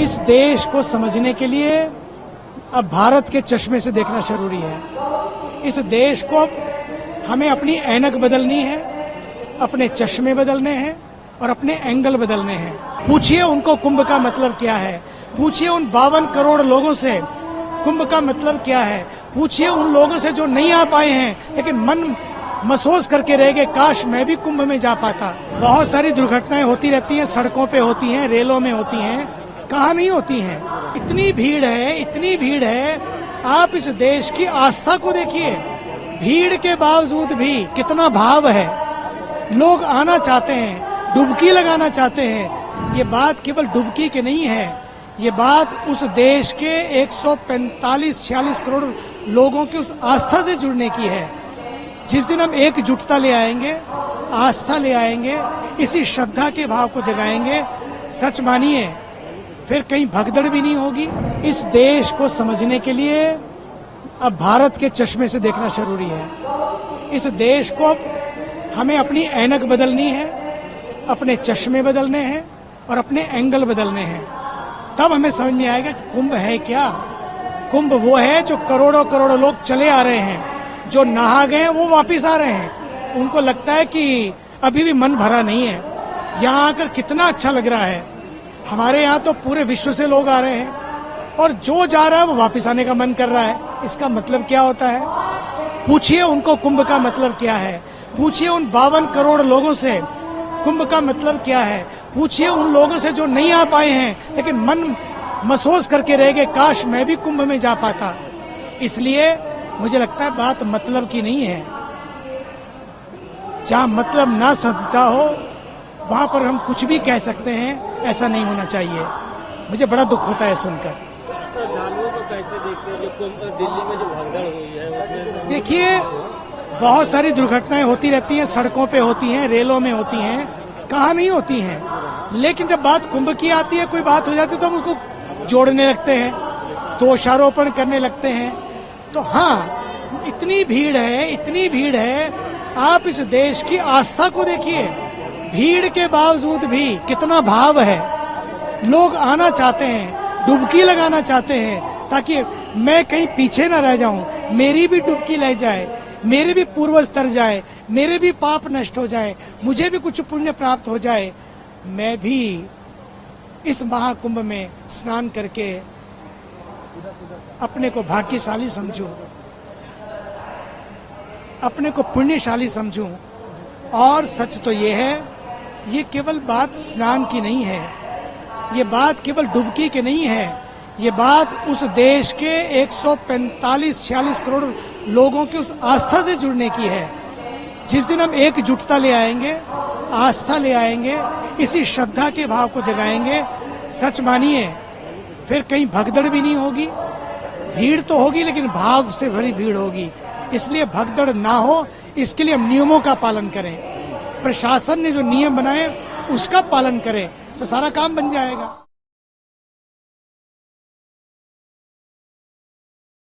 इस देश को समझने के लिए अब भारत के चश्मे से देखना जरूरी है। इस देश को हमें अपनी ऐनक बदलनी है, अपने चश्मे बदलने हैं और अपने एंगल बदलने हैं। पूछिए उनको कुंभ का मतलब क्या है, पूछिए उन 52 करोड़ लोगों से कुंभ का मतलब क्या है, पूछिए उन लोगों से जो नहीं आ पाए हैं लेकिन मन महसूस करके रह गए, काश मैं भी कुंभ में जा पाता। बहुत सारी दुर्घटनाएं होती रहती हैं, सड़कों पे होती हैं, रेलों में होती हैं, कहाँ नहीं होती हैं। इतनी भीड़ है, इतनी भीड़ है। आप इस देश की आस्था को देखिए, भीड़ के बावजूद भी कितना भाव है। लोग आना चाहते हैं, डुबकी लगाना चाहते हैं। ये बात केवल डुबकी की नहीं है, ये बात उस देश के 145-46 करोड़ लोगों की उस आस्था से जुड़ने की है। जिस दिन हम एकजुटता ले आएंगे, आस्था ले आएंगे, इसी श्रद्धा के भाव को जगाएंगे, सच मानिए फिर कहीं भगदड़ भी नहीं होगी। इस देश को समझने के लिए अब भारत के चश्मे से देखना जरूरी है। इस देश को हमें अपनी ऐनक बदलनी है, अपने चश्मे बदलने हैं और अपने एंगल बदलने हैं। तब हमें समझ में आएगा कि कुंभ है क्या। कुंभ वो है जो करोड़ों करोड़ों लोग चले आ रहे हैं, जो नहा गए वो वापिस आ रहे हैं। उनको लगता है कि अभी भी मन भरा नहीं है, यहाँ आकर कितना अच्छा लग रहा है। हमारे यहाँ तो पूरे विश्व से लोग आ रहे हैं और जो जा रहा है वो वापिस आने का मन कर रहा है। इसका मतलब क्या होता है? पूछिए उनको कुंभ का मतलब क्या है, पूछिए उन 52 करोड़ लोगों से कुंभ का मतलब क्या है, पूछिए उन लोगों से जो नहीं आ पाए हैं लेकिन मन महसूस करके रह गए, काश मैं भी कुंभ में जा पाता। इसलिए मुझे लगता है बात मतलब की नहीं है। जहां मतलब ना सदता हो वहां पर हम कुछ भी कह सकते हैं, ऐसा नहीं होना चाहिए। मुझे बड़ा दुख होता है सुनकर। श्रद्धालुओं को कैसे देखते हैं जो कुंभ दिल्ली में जो भगदड़ हुई है? देखिए, बहुत सारी दुर्घटनाएं होती रहती हैं, सड़कों पे होती हैं, रेलों में होती हैं, कहाँ नहीं होती हैं। लेकिन जब बात कुंभ की आती है, कोई बात हो जाती है तो हम उसको जोड़ने लगते हैं, दोषारोपण करने लगते हैं। तो हाँ, इतनी भीड़ है, इतनी भीड़ है। आप इस देश की आस्था को देखिए, भीड़ के बावजूद भी कितना भाव है। लोग आना चाहते हैं, डुबकी लगाना चाहते हैं, ताकि मैं कहीं पीछे न रह जाऊं, मेरी भी डुबकी लग जाए, मेरे भी पूर्वज तर जाए, मेरे भी पाप नष्ट हो जाए, मुझे भी कुछ पुण्य प्राप्त हो जाए, मैं भी इस महाकुंभ में स्नान करके अपने को भाग्यशाली समझूं, अपने को पुण्यशाली समझूं। और सच तो ये है, ये केवल बात स्नान की नहीं है, ये बात केवल डुबकी की नहीं है, ये बात उस देश के 145-46 करोड़ लोगों की उस आस्था से जुड़ने की है। जिस दिन हम एकजुटता ले आएंगे, आस्था ले आएंगे, इसी श्रद्धा के भाव को जगाएंगे, सच मानिए फिर कहीं भगदड़ भी नहीं होगी। भीड़ तो होगी लेकिन भाव से भरी भीड़ होगी। इसलिए भगदड़ ना हो, इसके लिए हम नियमों का पालन करें। प्रशासन ने जो नियम बनाए उसका पालन करें तो सारा काम बन जाएगा।